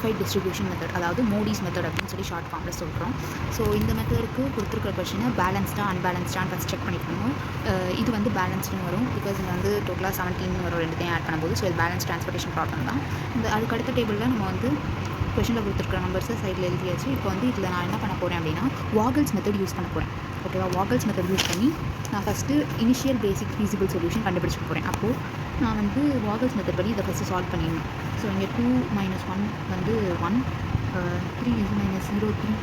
Modified distribution method, அதாவது Modi's method அப்படின்னு சொல்லி ஷார்ட் ஃபார்மில் சொல்கிறோம். ஸோ இந்த மெத்தடுக்கு கொடுத்துருக்கிற கொஷினை பேலன்ஸ்டாக அன்பேலன்ஸ்டான்னு ஃபஸ்ட் செக் பண்ணிக்கணும். இது வந்து பேலன்ஸ்டுன்னு வரும், பிகாஸ் இங்கே வந்து டோட்டலாக 17 வரும், ரெண்டுத்தையும் ஆட் பண்ணும்போது. ஸோ இது பேலன்ஸ் ட்ரான்ஸ்போர்ட்டேஷன் ப்ராப்ளம் தான். அதுக்கு அடுத்த டேபிளில் நம்ம வந்து கொஷனில் கொடுத்துருக்குற நம்பர்ஸை சைடில் எழுதியாச்சு. இப்போ வந்து இதில் நான் என்ன பண்ண போகிறேன் அப்படின்னா வாகல்ஸ் மெத்தட் யூஸ் பண்ண போகிறேன். ஓகேவா? வாகல்ஸ் மெத்தட் யூஸ் பண்ணி நான் ஃபஸ்ட்டு இனிஷியல் பேசிக் ஃபீஸிபிள் சொல்யூஷன் கண்டுபிடிச்சிக்க போகிறேன். அப்போது நான் வந்து வாகல்ஸ் மெத்தட் படி இதை ஃபஸ்ட்டு சால்வ் பண்ணிடணும். ஸோ இங்கே 2 - 1 வந்து 1, 3 - 0 3,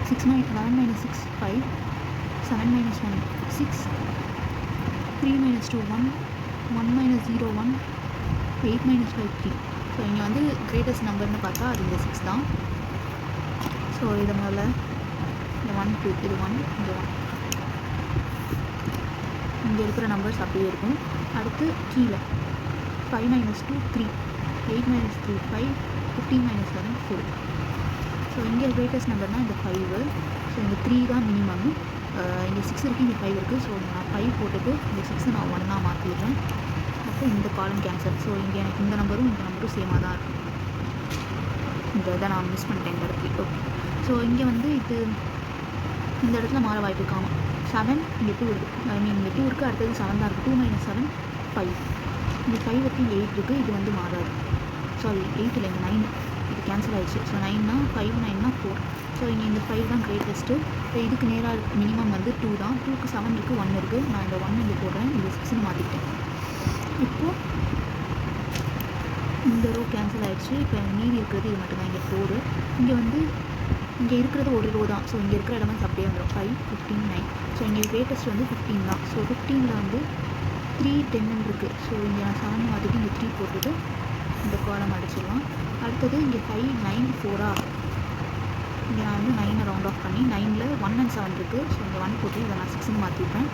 6 - 11 - 6 5, 7 - 1 6, 3 - 2 1, 1 - 0 1, 8 - 5 3. ஸோ இங்கே வந்து கிரேட்டஸ்ட் நம்பர்னு பார்த்தா அது இந்த 6 தான். ஸோ இதை முதல்ல இந்த 1 2 இது 1 இந்த 1 இங்கே இருக்கிற நம்பர்ஸ் அப்படியே இருக்கும். அடுத்து கீழே 5 - 2 3, 8 - 3 5, 15 - 7 4. ஸோ இங்கே கிரேட்டஸ்ட் நம்பர்னால் இந்த 5. ஸோ இந்த 3 தான் மினிமம். இங்கே 6 இருக்குது, இங்கே 5 இருக்குது. ஸோ நான் 5 போட்டுட்டு இந்த 6 நான் 1 மாற்றிடுறேன். அப்போ இந்த காலம் கேன்சல். ஸோ இங்கே எனக்கு இந்த நம்பரும் சேமாக தான் இருக்கும். இந்த இதை நான் மிஸ் பண்ணிட்டேன் இந்த இடத்துல. ஓகே. ஸோ இங்கே வந்து இந்த இடத்துல மாற வாய்ப்பு காணும். 7 இங்கே 2 இருக்குது. இங்கே 2 இருக்குது, அடுத்தது 7 தான் இருக்குது. 2 - 7 5. இங்கே 5 இருக்குது, இங்கே 8 இருக்குது. இது வந்து மாறாது. சாரி 8 இல்லை, இங்கே 9. இது கேன்சல் ஆகிடுச்சு. ஸோ 9னா 5, 9னா 4. ஸோ இங்கே இந்த 5 தான் கிரேட்டஸ்ட்டு. ஸோ இதுக்கு நேராக மினிமம் வந்து 2 தான். 2க்கு 7 இருக்குது, 1 இருக்குது. நான் இந்த 1 இங்கே போடுறேன், இது 6ன்னு மாற்றிக்கிட்டேன். இப்போது இந்த ரோ கேன்சல் ஆகிடுச்சு. இப்போ மீதி இருக்கிறது இது மட்டும்தான். இங்கே 4. இங்கே வந்து இங்கே இருக்கிறது ஒரு ரோ தான். ஸோ இங்கே இருக்கிற எலமெண்ட்ஸ் அப்படியே வந்துடும். 5 15 9. ஸோ இங்கே கிரேட்டஸ்ட் வந்து 15 தான். ஸோ 15ல் வந்து 3 10 இருக்குது. ஸோ இங்கே நான் 7 மாற்றிட்டு இங்கே 3 போட்டுட்டு இந்த காலம் அடிச்சிடலாம். அடுத்தது இங்கே 5 9 4. இங்கே நான் வந்து 9 ரவுண்ட் ஆஃப் பண்ணி 9ல் 1 and 7 இருக்குது. ஸோ இங்கே 1 போட்டு இதை நான் 6ன்னு மாற்றிப்பேன்.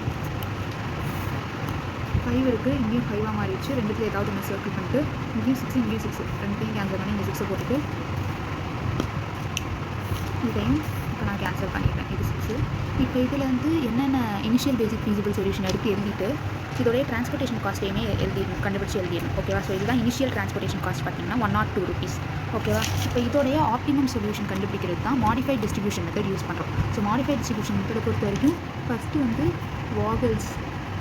5 இருக்குது, இங்கேயும் 5 மாறிடுச்சு. ரெண்டுத்தில் ஏதாவது ஒன்று சர்க்கிள் பண்ணிட்டு இங்கேயும் 6 இங்கேயும் 6 ரெண்டுத்தையும் கேன்சல் பண்ணி இங்கே 6 போட்டுட்டு இதையும் இப்போ நான் கேன்சல் பண்ணிட்டேன். இது 6. இப்போ இதில் வந்து என்னென்ன இனிஷியல் பேசிக் ஃபீஸிபிள் சொல்யூஷன் எடுத்து எழுதிட்டு இதோடைய டிரான்ஸ்போர்ட்டேஷன் காஸ்ட்டையுமே கண்டுபிடிச்சி எழுதிடணும். ஓகேவா? ஸோ இதுதான் இனிஷியல் டிரான்ஸ்போர்ட்டேஷன் காஸ்ட் பார்த்தீங்கன்னா 102 rupees. ஓகேவா? இப்போ இதோடைய ஆப்டிமம் சொல்யூஷன் கண்டுபிடிக்கிறது தான் மாடிஃபைட் டிஸ்ட்ரிபியூஷன் மெத்தட் யூஸ் பண்ணுறோம். ஸோ மாடிஃபைட் டிஸ்ட்ரிபியூஷன் மெத்தடை பொறுத்த வரைக்கும் ஃபஸ்ட்டு வந்து வாகல்ஸ்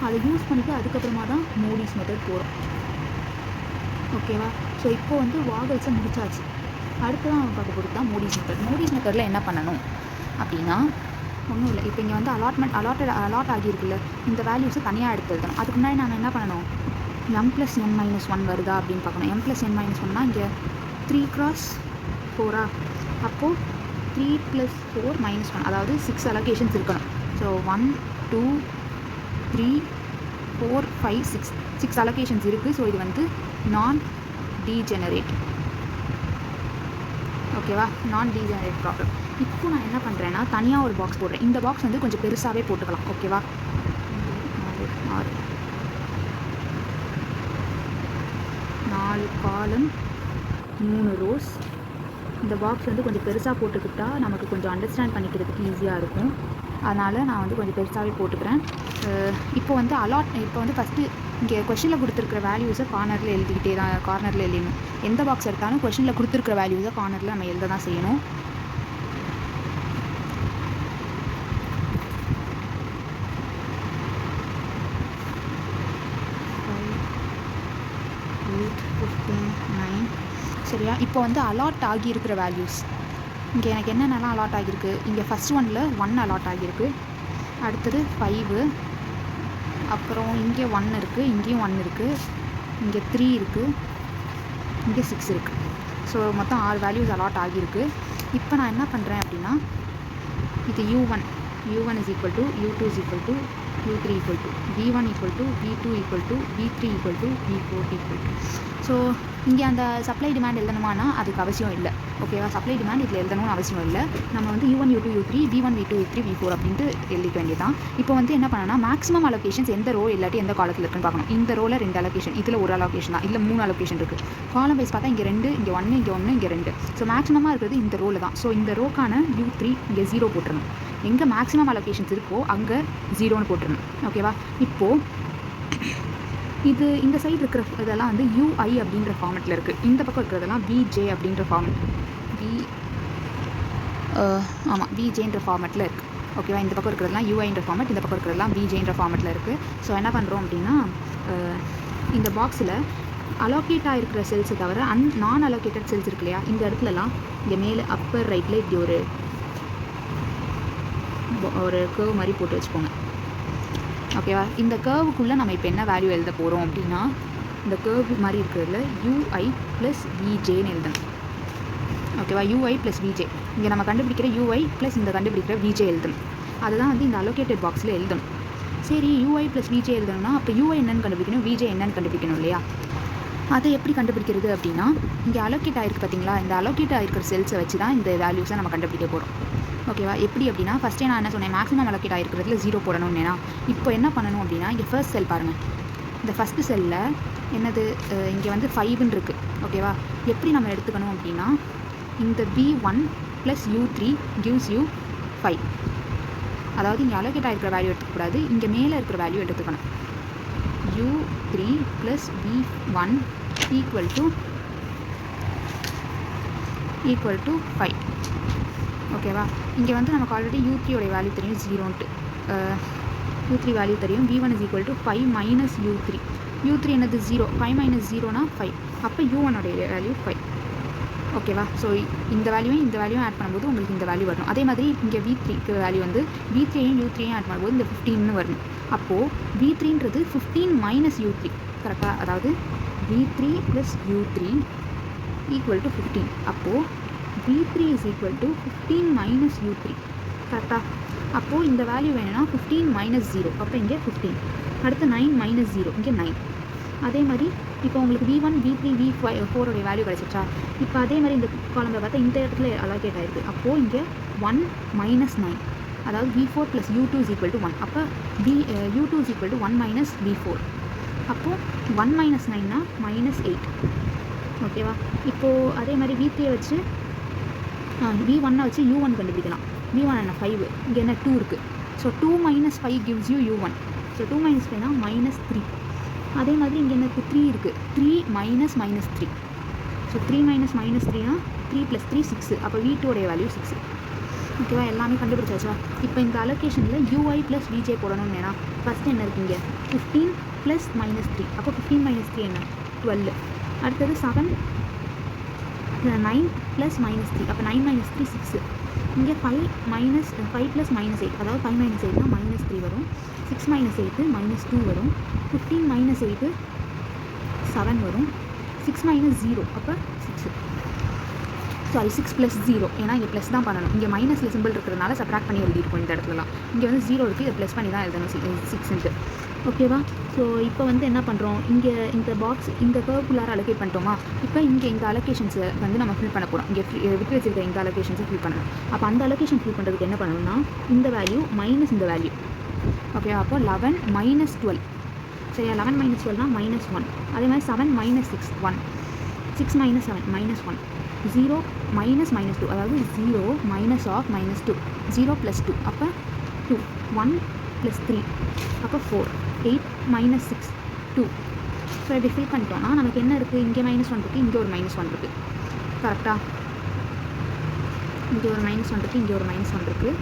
அதை யூஸ் பண்ணிவிட்டு அதுக்கப்புறமா தான் மோடிஸ் மெத்தட் போகிறோம். ஓகேவா? ஸோ இப்போ வந்து வாகல்ஸை முடிச்சாச்சு. அடுத்ததான் நம்ம பார்க்க போகிறது தான் மோடிஸ் மெத்தட். மோடிஸ் மெத்தடில் என்ன பண்ணணும் அப்படின்னா ஒன்றும் இல்லை. இப்போ இங்கே வந்து அலாட் ஆகியிருக்குல்ல, இந்த வேல்யூஸை தனியாக எடுத்து எழுதணும். அதுக்கு முன்னாடி நம்ம என்ன பண்ணணும், m + n - 1 வருதா அப்படின்னு பார்க்கணும். m + n - 1னா இங்கே 3 × 4. அப்போது 3 + 4 - 1, அதாவது 6 அலோகேஷன்ஸ் இருக்கணும். ஸோ 1 2 3 4 5 6 அலோகேஷன்ஸ் இருக்குது. ஸோ இது வந்து நான் டீஜெனரேட். ஓகேவா? நான் டீஜெனரேட் ப்ராப்ளம். இப்போ நான் என்ன பண்ணுறேன்னா தனியாக ஒரு பாக்ஸ் போடுறேன். இந்த பாக்ஸ் வந்து கொஞ்சம் பெருசாகவே போட்டுக்கலாம். ஓகேவா? 4 காலம் 3 ரோஸ். இந்த பாக்ஸ் வந்து கொஞ்சம் பெருசாக போட்டுக்கிட்டா நமக்கு கொஞ்சம் அண்டர்ஸ்டாண்ட் பண்ணிக்கிறதுக்கு ஈஸியாக இருக்கும். அதனால் நான் வந்து கொஞ்சம் பெருசாகவே போட்டுக்கிறேன். இப்போ வந்து ஃபஸ்ட்டு இங்கே கொஷனில் கொடுத்துருக்குற வேல்யூஸை கார்னரில் எழுதிடணும். எந்த பாக்ஸ் எடுத்தாலும் கொஷனில் கொடுத்துருக்குற வேல்யூஸை கார்னரில் நம்ம எழுத தான் செய்யணும். சரியா? இப்போ வந்து அலாட் ஆகியிருக்கிற வேல்யூஸ் இங்கே எனக்கு என்னென்னலாம் அலாட் ஆகியிருக்கு. இங்கே ஃபஸ்ட் ஒனில் 1 அலாட் ஆகியிருக்கு. அடுத்தது 5, அப்புறம் இங்கே 1 இருக்குது, இங்கேயும் 1 இருக்குது, இங்கே 3 இருக்குது, இங்கே 6 இருக்குது. ஸோ மொத்தம் 6 வேல்யூஸ் அலாட் ஆகியிருக்கு. இப்போ நான் என்ன பண்ணுறேன் அப்படின்னா இது u1 is equal to u2 is equal to u3 equal to v1 equal to v2 equal to v3 equal to v4 equal to. So இங்கே அந்த சப்ளை டிமாண்ட் எழுதணுமானா அதுக்கு அவசியம் இல்லை. ஓகேவா? சப்ளை டிமாண்ட் இதில் எழுதணும்னு அவசியம் இல்லை. நம்ம வந்து u1 u2 u3 v1 v2 v3 v4 அப்படின்ட்டு எழுதிக்க வேண்டியதான். இப்போ வந்து என்ன பண்ணனா மேக்ஸிமம் அலோகேஷன்ஸ் எந்த ரோ இல்லாட்டி எந்த காலத்தில் இருக்குன்னு பார்க்கணும். இந்த ரோவில் 2 அலோகேஷன், இதில் 1 அலோகேஷன் தான், இதில் 3 அலோகேஷன் இருக்குது. காலம் வைஸ் பார்த்தா இங்கே 2, இங்கே 1, இங்கே 1, இங்கே 2. ஸோ மேக்ஸிமமாக இருக்கிறது இந்த ரோவில் தான். ஸோ இந்த ரோக்கான u3 இங்கே 0 போட்டுருணும். எங்கே மேக்ஸிமம் அலோகேஷன்ஸ் இருக்கோ அங்கே 0ன்னு போட்டுருணும். ஓகேவா? இப்போது இது இந்த சைடு இருக்கிற இதெல்லாம் வந்து யூஐ அப்படின்ற ஃபார்மெட்டில் இருக்குது. இந்த பக்கம் இருக்கிறதெல்லாம் விஜே அப்படின்ற ஃபார்மெட் விஜேன்ற ஃபார்மெட்டில் இருக்குது. ஓகேவா, இந்த பக்கம் இருக்கிறதெல்லாம் யூஐன்ற ஃபார்மெட், இந்த பக்கம் இருக்கிறதெல்லாம் விஜேன்ற ஃபார்மெட்டில் இருக்குது. ஸோ என்ன பண்ணுறோம் அப்படின்னா இந்த பாக்ஸில் அலோகேட் ஆகிருக்கிற செல்ஸை தவிர நான் அலோகேட்டட் செல்ஸ் இருக்கு இல்லையா, இந்த இடத்துலலாம் இங்கே மேலே அப்பர் ரைட்டில் இப்படி ஒரு கர்வ் மாதிரி போட்டு வச்சுக்கோங்க. ஓகேவா, இந்த கர்வுக்குள்ளே நம்ம இப்போ என்ன வேல்யூ எழுத போகிறோம் அப்படின்னா இந்த கர்வ் மாதிரி இருக்கிறதுல யூஐ ப்ளஸ் விஜேன்னு எழுதணும். ஓகேவா, யூஐ ப்ளஸ் விஜே, இங்கே நம்ம கண்டுபிடிக்கிற யூஐ ப்ளஸ் இந்த கண்டுபிடிக்கிற விஜே எழுதணும். அதுதான் வந்து இந்த அலோகேட்டட் பாக்ஸில் எழுதணும். சரி, யூஐ ப்ளஸ் விஜே எழுதணும்னா அப்போ யூஐ என்னன்னு கண்டுபிடிக்கணும், விஜே என்னன்னு கண்டுபிடிக்கணும் இல்லையா. அதை எப்படி கண்டுபிடிக்கிறது அப்படின்னா இங்கே அலோகேட் ஆகிருக்கு பார்த்தீங்களா, இந்த அலோகேட் ஆகிருக்கிற செல்ஸை வச்சு தான் இந்த வேல்யூஸை நம்ம கண்டுபிடிக்க போகிறோம். ஓகேவா, எப்படி அப்படின்னா ஃபஸ்ட்டே நான் என்ன சொன்னேன், மேக்ஸிமம் அலோகேட் ஆகிருக்கிறதுல 0 போடணும்னா இப்போ என்ன பண்ணணும் அப்படின்னா இங்கே ஃபர்ஸ்ட் செல் பாருங்கள், இந்த ஃபஸ்ட்டு செல்லில் என்னது இங்கே வந்து 5ன்னு இருக்குது. ஓகேவா, எப்படி நம்ம எடுத்துக்கணும் அப்படின்னா இந்த V1 + U3 gives you 5. அதாவது இங்கே அலோகேட் ஆகிருக்கிற வேல்யூ எடுத்துக்கூடாது, இங்கே மேலே இருக்கிற வேல்யூ எடுத்துக்கணும். U3 + V1 = 5. ஓகேவா, இங்கே வந்து நமக்கு ஆல்ரெடி U3 உடைய வேல்யூ தெரியும் 0ன்ட்டு, U3 வேல்யூ தெரியும். V1 = 5 - U3. U3 என்னது 0, 5 - 0 = 5. அப்போ U1 உடைய வேல்யூ 5. ஓகேவா, ஸோ இந்த வேல்யூவும் ஆட் பண்ணும்போது உங்களுக்கு இந்த வேல்யூ வரணும். அதே மாதிரி இங்கே V3க்கு வேல்யூ வந்து V3யும் U3யும் ஆட் பண்ணும்போது இந்த 15ன்னு வரணும். அப்போது V3ன்றது 15 - U3 கரெக்டாக, அதாவது V3 + U3 = 15. அப்போது V3 = 15 - U3 கரெக்டாக. அப்போது இந்த வேல்யூ வேணும்னா 15 - 0, அப்போ இங்கே 15. அடுத்து 9 - 0, இங்கே 9. அதே மாதிரி இப்போ உங்களுக்கு V1, V3, V4 உடைய வேல்யூ கிடச்சிச்சா. இப்போ அதே மாதிரி இந்த காலமில் பார்த்தா இந்த இடத்துல அலோகேட் ஆகிருக்கு. அப்போது இங்கே 1 - 9, அதாவது V4 + U2 = 1. அப்போ U2 = 1 - V4. அப்போது 1 - 9னா -8. ஓகேவா, இப்போது அதே மாதிரி V3 வச்சு V1 வச்சு U1 கண்டுபிடிக்கலாம். V1 என்ன 5, இங்கே என்ன 2 இருக்குது. So 2 - 5 gives you U1. So 2 - 5னா -3. அதே மாதிரி இங்கே எனக்கு 3 இருக்குது, 3 - -3. ஸோ 3 - -3னா 3 + 3 6. அப்போ V2 உடைய வேல்யூ 6. ஓகேவா, எல்லாமே கண்டுபிடிச்சாச்சா. இப்போ இந்த அலோகேஷனில் யூஐ ப்ளஸ் விஜே போடணும்னா ஃபஸ்ட்டு என்ன இருக்குங்க 15 + -3. அப்போ 15 - 3 என்ன 12. அடுத்தது 7 9 + -3. அப்போ 9 - 3 6. இங்கே 5 + -8, அதாவது 5 - 8னா -3 வரும். 6 - 8 -2 வரும். 15 - 8 7 வரும். 6 - 0 அப்போ 6. சாரி 6 + 0, ஏன்னா இங்கே ப்ளஸ் தான் பண்ணணும். இங்கே மைனஸில் சிம்பிள் இருக்கிறதுனால சப்ராக்ட் பண்ணி எழுதியிருக்கும் இந்த இடத்துலலாம். இங்கே வந்து 0 இருக்குது, இதை ப்ளஸ் பண்ணி தான் எழுதணும் 6ன்ட்டு. ஓகேவா, ஸோ இப்போ வந்து என்ன பண்ணுறோம், இங்கே இந்த பாக்ஸ் இந்த கர்வுக்குள்ளார அலோகேட் பண்ணிட்டோமா. இப்போ இங்கே இந்த அலோகேஷன்ஸை வந்து நம்ம ஃபில் பண்ண போகிறோம். இங்கே விட்டு வச்சுருக்க இந்த அலோகேஷன்ஸை ஃபில் பண்ணணும். அப்போ அந்த அலோகேஷன் ஃபில் பண்ணுறதுக்கு என்ன பண்ணணும்னா இந்த வேல்யூ மைனஸ் இந்த வேல்யூ. ஓகே, அப்போ 11 - 12. சரியா, 11 - 12னா -1. அதே மாதிரி 7 - 6 1. 6 - 7 -1. 0 - -2, அதாவது 0 -2. 0 + 2 அப்போ 2. 1 + 3 அப்போ 4. 8 - 6 2. ஸோ இப்படி ஃபில் பண்ணிட்டோம்னா நமக்கு என்ன இருக்குது, இங்கே -1 இருக்குது, இங்கே ஒரு -1 இருக்குது. கரெக்டாக, இங்கே ஒரு -1 இருக்குது, இங்கே ஒரு -1 இருக்குது.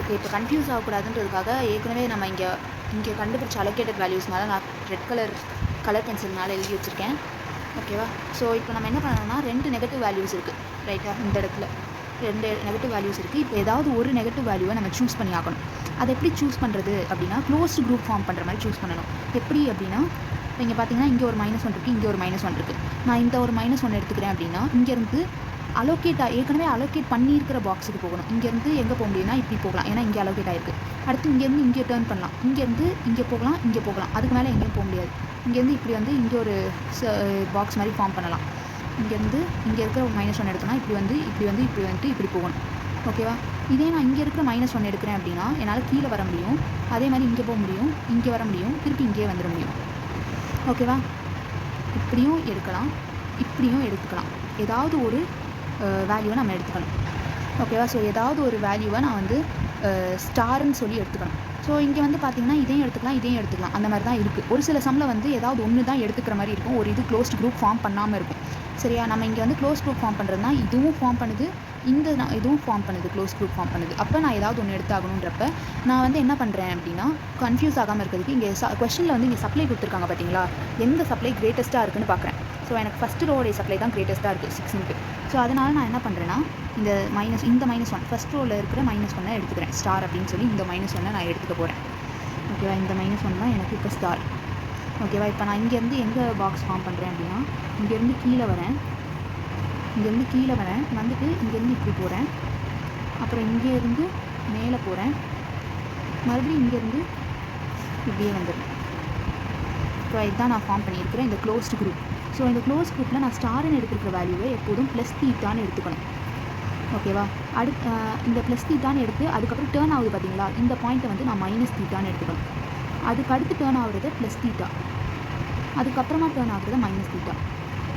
ஓகே, இப்போ கன்ஃபியூஸ் ஆகக்கூடாதுன்றதுக்காக ஏற்கனவே நம்ம இங்கே கண்டுபிடிச்ச அலோகேட்டட் வேல்யூஸ்னால நான் ரெட் கலர் பென்சில்னால எழுதி வச்சுருக்கேன். ஓகேவா, ஸோ இப்போ நம்ம என்ன பண்ணணும்னா 2 நெகட்டிவ் வேல்யூஸ் இருக்குது ரைட்டாக. இந்த இடத்துல 2 நெகட்டிவ் வேல்யூஸ் இருக்குது. இப்போ ஏதாவது ஒரு நெகட்டிவ் வேல்யூவை நம்ம சூஸ் பண்ணி ஆகணும். அதை எப்படி சூஸ் பண்ணுறது அப்படின்னா க்ளோஸ்டு குரூப் ஃபார்ம் பண்ணுற மாதிரி சூஸ் பண்ணணும். எப்படி அப்படின்னா இங்கே பார்த்தீங்கன்னா இங்கே ஒரு -1 இருக்குது, இங்கே ஒரு -1 இருக்குது. நான் இந்த ஒரு -1 எடுத்துக்கிறேன் அப்படின்னா இங்கேருந்து ஏற்கனவே அலோகேட் பண்ணியிருக்கிற பாக்ஸுக்கு போகணும். இங்கேருந்து எங்கே போக முடியும்னா இப்படி போகலாம், ஏன்னா இங்கே அலோகேட் ஆகிருக்கு. அடுத்து இங்கேருந்து இங்கே டேர்ன் பண்ணலாம், இங்கேருந்து இங்கே போகலாம், அதுக்கு மேலே எங்கேயும் போக முடியாது. இங்கேருந்து இப்படி வந்து இங்கே ஒரு பாக்ஸ் மாதிரி ஃபார்ம் பண்ணலாம். இங்கேருந்து இங்கே இருக்கிற -1 எடுத்தோன்னா இப்படி போகணும். ஓகேவா, இதே நான் இங்கே இருக்கிற -1 எடுக்கிறேன் அப்படின்னா என்னால் கீழே வர முடியும், அதே மாதிரி இங்கே போக முடியும், இங்கே வர முடியும், திருப்பி இங்கே வந்துட முடியும். ஓகேவா, இப்படியும் எடுக்கலாம், இப்படியும் எடுத்துக்கலாம். ஏதாவது ஒரு வேல்யூவை நம்ம எடுத்துக்கணும். ஓகேவா, ஸோ ஏதாவது ஒரு வேல்யூவை நான் வந்து ஸ்டார்ன்னு சொல்லி எடுத்துக்கணும். ஸோ இங்கே வந்து பார்த்தீங்கன்னா இதையும் எடுத்துக்கலாம் அந்த மாதிரி தான் இருக்குது. ஒரு சில சம்மில் வந்து ஏதாவது ஒன்று தான் எடுத்துக்கிற மாதிரி இருக்கும், ஒரு இது க்ளோஸ்ட் குரூப் ஃபார்ம் பண்ணாமல் இருக்கும். சரியா, நம்ம இங்கே வந்து க்ளோஸ் குரூப் ஃபார்ம் பண்ணுறதுனா இதுவும் ஃபார்ம் பண்ணுது, இதுவும் ஃபார்ம் பண்ணுது, க்ளோஸ் குரூப் ஃபார்ம் பண்ணுது. அப்போ நான் ஏதாவது ஒன்று எடுத்தாகணுன்றப்ப நான் வந்து என்ன பண்ணுறேன் அப்படின்னா, கன்ஃபியூஸ் ஆகாமல் இருக்கிறதுக்கு இங்கே கொஸ்டினில் வந்து இங்கே சப்ளை கொடுத்துருக்காங்க பார்த்தீங்களா, எந்த சப்ளை கிரேட்டஸ்ட்டாக இருக்குன்னு பார்க்குறேன். ஸோ எனக்கு ஃபஸ்ட்டு ரோடைய சப்ளை தான் கிரேட்டஸ்ட்டாக இருக்குது 6 ஸோ அதனால் நான் என்ன பண்ணுறேன்னா, இந்த -1 ஃபஸ்ட் ரோவில் இருக்கிற -1 எடுத்துக்கிறேன் ஸ்டார் அப்படின்னு சொல்லி இந்த -1 நான் எடுத்துக்க போகிறேன். ஓகேவா, இந்த -1 தான் எனக்கு இப்போ ஸ்டார். ஓகேவா, இப்போ நான் இங்கேருந்து எங்கே பாக்ஸ் ஃபார்ம் பண்ணுறேன் அப்படின்னா, இங்கேருந்து கீழே வரேன், வந்துட்டு இங்கேருந்து இப்படி போகிறேன், அப்புறம் இங்கேருந்து மேலே போகிறேன், மறுபடியும் இங்கேருந்து இப்படியே வந்துடுறேன். ஸோ இதுதான் நான் ஃபார்ம் பண்ணியிருக்கிறேன் இந்த க்ளோஸ்டு குரூப். ஸோ இந்த க்ளோஸ் குரூப்பில் நான் ஸ்டார்னு எடுத்துக்கிற வேல்யூவை எப்போதும் +θன்னு எடுத்துக்கணும். ஓகேவா, இந்த +θன்னு எடுத்து அதுக்கப்புறம் டேர்ன் ஆகுது பார்த்தீங்களா, இந்த பாயிண்ட்டை வந்து நான் -θன்னு எடுத்துக்கணும். அதுக்கு அடுத்து டேர்ன் ஆகுறது +θ, அதுக்கப்புறமா டேர்ன் ஆகுறது -θ.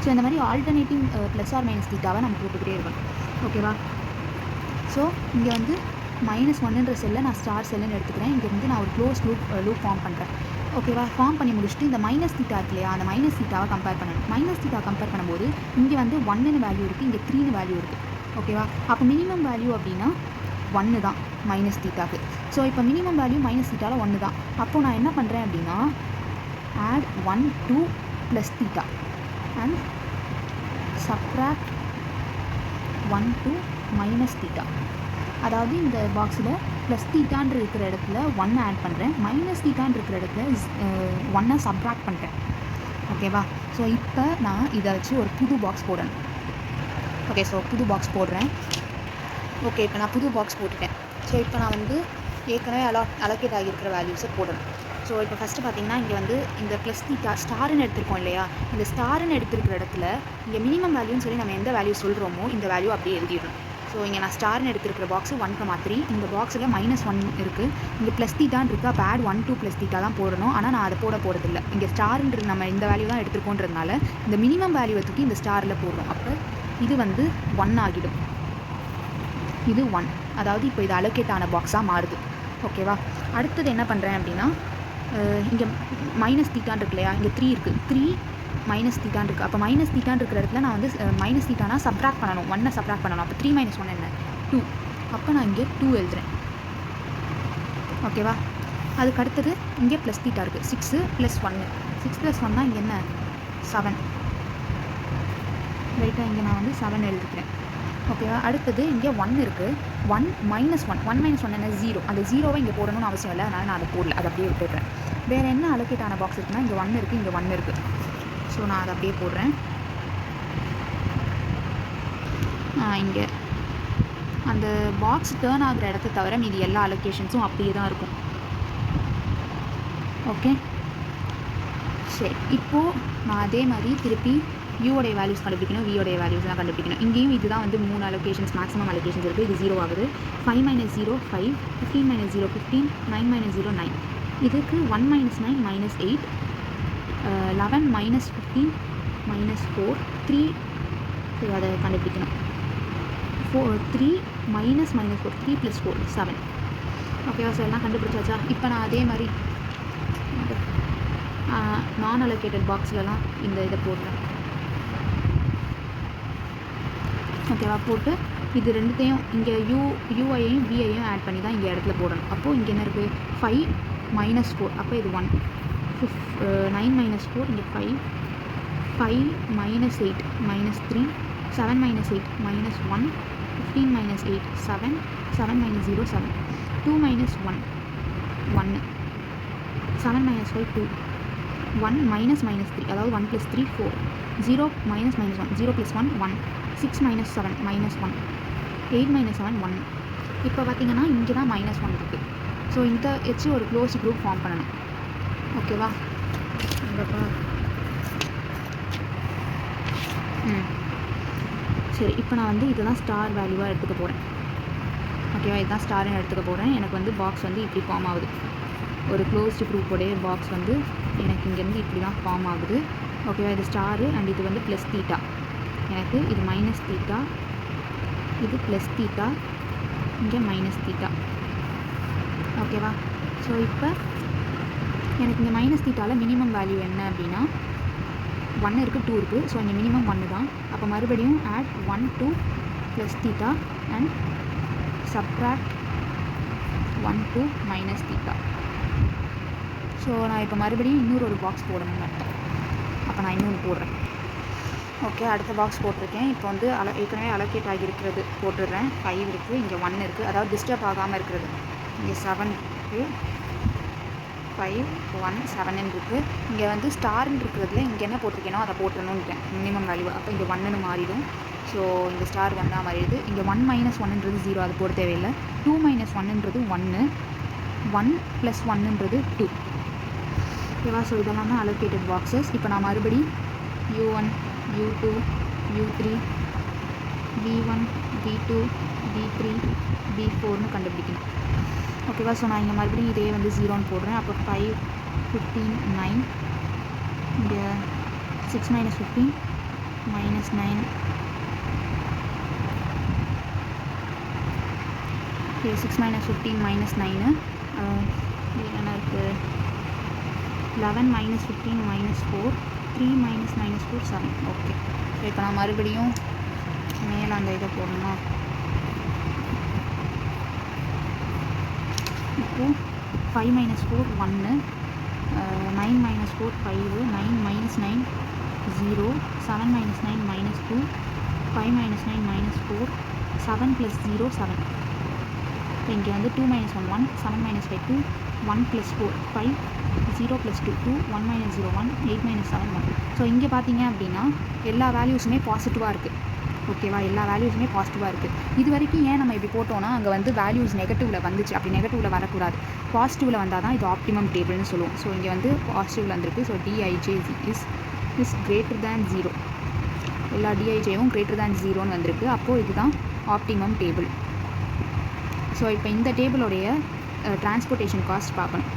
ஸோ இந்த மாதிரி ஆல்டர்னேட்டிங் +or-θவை நம்ம போட்டுக்கிட்டே இருக்கணும். ஓகேவா, ஸோ இங்கே வந்து -1ன்ற செல்லை நான் ஸ்டார் செல்லுன்னு எடுத்துக்கிறேன். இங்கேருந்து நான் ஒரு க்ளோஸ் லூப் ஃபார்ம் பண்ணுறேன். ஓகேவா, ஃபார்ம் பண்ணி முடிச்சுட்டு இந்த -θ இருக்கு இல்லையா, அந்த -θவை கம்பேர் பண்ணணும். -θ கம்பேர் பண்ணும்போது இங்கே வந்து 1ன்னு வேல்யூ இருக்குது, இங்கே 3ன்னு வேல்யூ இருக்குது. ஓகேவா, அப்போ மினிமம் வேல்யூ அப்படின்னா 1 தான் -θக்கு. ஸோ இப்போ மினிமம் வேல்யூ -θல 1 தான். அப்போது நான் என்ன பண்ணுறேன் அப்படின்னா, add 1 to +θ and subtract 1 to -θ. அதாவது இந்த பாக்ஸில் +θன்னு இருக்கிற இடத்துல 1 ஆட் பண்ணுறேன், -θன்னு இருக்கிற இடத்துல 1 சப்ராக்ட் பண்ணுறேன். ஓகேவா, ஸோ இப்போ நான் இதை வச்சு ஒரு புது பாக்ஸ் போடணும். ஓகே, ஸோ புது பாக்ஸ் போடுறேன். ஓகே, இப்போ நான் புது பாக்ஸ் போட்டுட்டேன். ஸோ இப்போ நான் வந்து ஏற்கனவே அலோகேட் ஆகியிருக்கிற வேல்யூஸை போடணும். ஸோ இப்போ ஃபஸ்ட்டு பார்த்தீங்கன்னா இங்கே வந்து இந்த +θ ஸ்டார்னு எடுத்திருக்கோம் இல்லையா, இந்த ஸ்டார்னு எடுத்துருக்கிற இடத்துல இங்கே மினிமம் வேல்யூன்னு சொல்லி நம்ம எந்த வேல்யூ சொல்கிறோமோ இந்த வேல்யூ அப்படியே எழுதிடணும். ஸோ இங்கே நான் ஸ்டார்னு எடுத்துருக்கிற பாக்ஸு 1,3, இந்த பாக்ஸில் -1 இருக்குது, இங்கே +θன்னு இருக்குது. அப்போ add 1 to +θ தான் போடணும். ஆனால் நான் அதை போகிறதில்ல, இங்கே ஸ்டார்ன்றது நம்ம இந்த வேல்யூ தான் எடுத்துருக்கோன்றதுனால இந்த மினிமம் வேல்யூவை தூக்கி இந்த ஸ்டாரில் போடுறோம். அப்போ இது வந்து 1 ஆகிடும், இது 1. அதாவது இப்போ இது அலோகேட் ஆன பாக்ஸாக மாறுது. ஓகேவா, அடுத்தது என்ன பண்ணுறேன் அப்படின்னா, இங்கே -θன்னு இருக்கு இல்லையா, இங்கே 3 இருக்குது, 3 -θன்னு இருக்குது. அப்போ -θன்னு இருக்கிற இடத்துல நான் வந்து -θனா சப்ராக்ட் பண்ணணும், 1 சப்ராக்ட் பண்ணணும். அப்போ 3 - 1 என்ன, 2. அப்போ நான் இங்கே 2 எழுதுறேன். ஓகேவா, அதுக்கு அடுத்தது இங்கே +θ இருக்குது, 6 + 1, 6 + 1 தான் இங்கே என்ன 7. ரைட்டாக இங்கே நான் வந்து 7 எழுதிக்கிறேன். ஓகேவா, அடுத்தது இங்கே 1 இருக்குது, 1 - 1 என்ன 0. அந்த 0வை இங்கே போடணும்னு அவசியம் இல்லை, அதனால் நான் அதை போடல, அதை அப்படியே விட்டுடுறேன். வேறு என்ன அலோகேட் ஆன பாக்ஸ் இருக்குன்னா, இங்கே 1 இருக்குது, இங்கே 1 இருக்குது. ஸோ நான் அதை அப்படியே போடுறேன். இங்கே அந்த பாக்ஸ் டேர்ன் ஆகிற இடத்த தவிர மீதி எல்லா அலோகேஷன்ஸும் அப்படியே தான் இருக்கும். ஓகே, சரி. இப்போது நான் அதே மாதிரி திருப்பி யூவோடைய வேல்யூஸ் கண்டுபிடிக்கணும், வியோடைய வேல்யூஸ்லாம் கண்டுபிடிக்கணும். இங்கேயும் இதுதான் வந்து 3 அலோகேஷன்ஸ், மேக்ஸிமம் அலோகேஷன்ஸ் இருக்குது. இது 0 ஆகுது. 5 - 0 5, 15 - 0 15, 9 - 0 9. இதுக்கு 1 - 9 -8, 11 - 15 -4, 3 அதை கண்டுபிடிக்கணும். 3 - -4, 3 + 4 7. ஓகேவா, சார் எல்லாம் கண்டுபிடிச்சாச்சா? இப்போ நான் அதே மாதிரி நான் அலோகேட்டட் பாக்ஸ்லலாம் இந்த இதை போடுறேன். ஓகேவா, போட்டு இது ரெண்டுத்தையும் இங்கே யூஐயையும் விஐயும் ஆட் பண்ணி தான் இங்கே இடத்துல போடணும். அப்போது இங்கே என்ன இருக்குது, 5 - 4, அப்போ இது 1. 9 - 4 இங்கே 5, 5 - 8 -3, 7 - 8 -1, 15 - 8 7, 7 - 0 7, 2 - 1 1, 7 - 5 2, 1 - -3, அதாவது 1 + 3 4, 0 - -1 0 + 1 1, 6 - 7 -1, 8 - 7 1. இப்போ பார்த்தீங்கன்னா இங்கே தான் -1 இருக்குது. ஸோ இந்த வச்சு ஒரு க்ளோஸ் குரூப் ஃபார்ம் பண்ணணும். ஓகேவா, இங்கேப்பா சரி. இப்போ நான் வந்து இதுதான் ஸ்டார் வேல்யூவாக எடுத்துக்க போகிறேன். ஓகேவா, இதுதான் ஸ்டார்னு எடுத்துக்க போகிறேன். எனக்கு வந்து பாக்ஸ் வந்து இப்படி ஃபார்ம் ஆகுது. ஒரு க்ளோஸ்டு குரூப்போடைய பாக்ஸ் வந்து எனக்கு இங்கேருந்து இப்படி தான் ஃபார்ம் ஆகுது. ஓகேவா, இது ஸ்டாரு அண்ட் இது வந்து +θ. எனக்கு இது -θ, இது +θ, இங்கே -θ. ஓகேவா, ஸோ இப்போ எனக்கு இந்த மைனஸ் தீட்டாவில் மினிமம் வேல்யூ என்ன அப்படின்னா 1 இருக்குது 2 இருக்குது. ஸோ இங்கே மினிமம் 1 தான். அப்போ மறுபடியும் add 1 2 plus theta and subtract 1 2 minus theta. So நான் இப்போ மறுபடியும் இன்னொரு ஒரு பாக்ஸ் போடணும்னு அர்த்தம். அப்போ நான் இன்னொன்று போடுறேன். ஓகே, அடுத்த பாக்ஸ் போட்டிருக்கேன். இப்போ வந்து ஏற்கனவே அலோகேட் ஆகியிருக்கிறது போட்டுடுறேன். 5 இருக்குது, இங்கே 1 இருக்குது, அதாவது டிஸ்டர்ப் ஆகாமல் இருக்கிறது. இங்கே 7 இருக்குது, 5 1 7 இருக்குது. இங்கே வந்து ஸ்டார்ன்னு இருக்கிறதுல இங்கே என்ன போட்டிருக்கேனோ அதை போட்டுறணுன்ட்டேன் மினிமம் வேல்யூ. அப்போ இங்கே 1ன்னு மாறிடும். ஸோ இந்த ஸ்டார் 1 மாறிடுது. இங்கே 1 - 1ன்றது 0, அது போட தேவையில்லை. 2 - 1ன்றது 1, 1 + 1ன்றது 2. ஓகேவா? ஸோ இதெல்லாம் தான் அலோகேட்டட் பாக்ஸஸ். இப்போ நான் மறுபடி U1 U2 U3 V1 V2 V3 V4ன்னு கண்டுபிடிக்கணும். ஓகேவா? ஸோ நான் இங்கே மறுபடியும் இதே வந்து 0ன்னு போடுறேன். அப்போ 5 15 9, இங்கே 6 - 15 -9, ஓகே 6 - 15 -9, என்ன இருக்குது 11 - 15 -4, 3 - -4 7. ஓகே, ஸோ இப்போ நான் மறுபடியும் மேலே அந்த இதை போடணுமா? இப்போது 5 - 4 1, 9 - 4 5, 9 - 9 0, 7 - 9 -2, 5 - 9 -4, 7 + 0 7. இப்போ இங்கே வந்து 2 - 1 1, 7 - 5 2, 1 + 4 5, 0 + 2 2, 1 - 0 1, 8 - 7 1. ஸோ இங்கே பார்த்தீங்க அப்படின்னா எல்லா வேல்யூஸுமே பாசிட்டிவாக இருக்குது. ஓகேவா? எல்லா வேல்யூஸுமே பாசிட்டிவாக இருக்குது. இது வரைக்கும் ஏன் நம்ம இப்படி போட்டோன்னா அங்கே வந்து வேல்யூஸ் நெகட்டிவில் வந்துச்சு. அப்படி நெகட்டிவில் வரக்கூடாது, பாசிட்டிவில் வந்தால் தான் இது ஆப்டிமம் டேபிள்னு சொல்லுவோம். ஸோ இங்கே வந்து பாசிட்டிவில் வந்திருக்கு. So Dij is greater than 0. எல்லா Dijவும் greater than 0ன்னு வந்திருக்கு. அப்போது இதுதான் ஆப்டிமம் டேபிள். ஸோ இப்போ இந்த டேபிளோடைய டிரான்ஸ்போர்ட்டேஷன் காஸ்ட் பார்க்கணும்.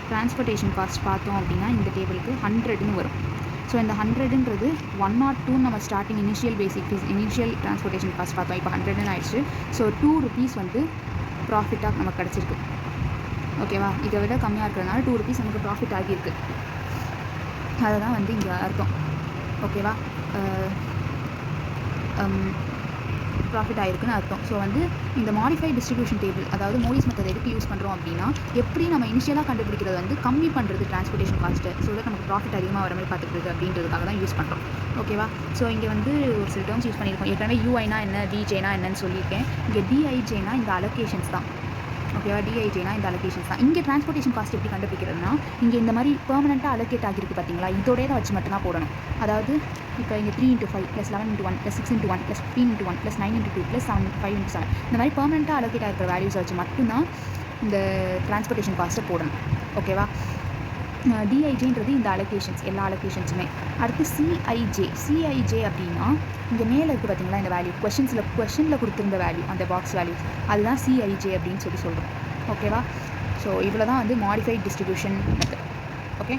டிரான்ஸ்போர்ட்டேஷன் காஸ்ட் பார்த்தோம் அப்படின்னா இந்த டேபிளுக்கு 100ன்னு வரும். ஸோ இந்த 100ன்றது 102 நம்ம ஸ்டார்டிங் இனிஷியல் பேசிக் ஃபீஸ் இனிஷியல் டிரான்ஸ்போர்ட்டேஷன் காஸ்ட் பார்த்தோம். இப்போ 100ன்னு ஆயிடுச்சு. ஸோ 2 rupees வந்து ப்ராஃபிட்டாக நமக்கு கிடச்சிருக்கு. ஓகேவா? இதை விட கம்மியாக இருக்கிறதுனால 2 rupees நமக்கு ப்ராஃபிட் ஆகியிருக்கு. அதுதான் வந்து இங்கே அர்த்தம். ஓகேவா? ப்ராஃபிட் ஆகிருக்குன்னு அர்த்தம். ஸோ வந்து இந்த மாடிஃபைட் டிஸ்ட்ரிபியூஷன் டேபிள், அதாவது மோடிஸ் மெத்தட் எதுக்கு யூஸ் பண்ணுறோம் அப்படின்னா, எப்படி நம்ம இனிஷியலாக கண்டுபிடிக்கிறது வந்து கம்மி பண்ணுறது டிரான்ஸ்போர்ட்டேஷன் காஸ்ட்டு, ஸோ தட் நமக்கு ப்ராஃபிட் அதிகமாக வர மாதிரி பார்த்துக்கிறது அப்படின்றதுக்காக தான் யூஸ் பண்ணுறோம். ஓகேவா? ஸோ இங்கே வந்து ஒரு சில டேர்ம்ஸ் யூஸ் பண்ணியிருக்கோம். ஏற்கனவே யூஐனா என்ன, டிஜேனா என்னன்னு சொல்லியிருக்கேன். இங்கே டிஐஜேனா இந்த அலோகேஷன்ஸ் தான். ஓகேவா? டிஐஜேனா இந்த அலோகேஷன்ஸ் தான். இங்கே டிரான்ஸ்போர்ட்டேஷன் காஸ்ட் எப்படி கண்டுபிடிக்கிறதுனா, இங்கே இந்த மாதிரி பெர்மனெண்ட்டாக அலோகேட் ஆகிருக்கு பார்த்தீங்களா, இதோடய தான் வச்சு மட்டும்தான் போடணும். அதாவது இப்போ இங்கே 3 × 5 + 11 × 1 + 6 × 1 + 15 × 1 + 9 × 2 + 7 5 × 7, இந்த மாதிரி பெர்மனெண்ட்டாக அலோகேட் ஆகிருக்கிற வேல்யூஸை வச்சு மட்டும்தான் இந்த டிரான்ஸ்போர்ட்டேஷன் காஸ்ட்டை போடணும். ஓகேவா? டிஐஜேன்றது இந்த அலோகேஷன்ஸ், எல்லா அலோகேஷன்ஸுமே. அடுத்து சிஐஜே அப்படின்னா இங்கே மேலே இருக்குது பார்த்தீங்களா இந்த வேல்யூ, கொஷனில் கொடுத்துருந்த வேல்யூ, அந்த பாக்ஸ் வேல்யூஸ், அதுதான் சிஐஜே அப்படின்னு சொல்கிறோம். ஓகேவா? ஸோ இவ்வளோ தான் வந்து மாடிஃபைட் டிஸ்ட்ரிபியூஷன் மெத்தட். ஓகே.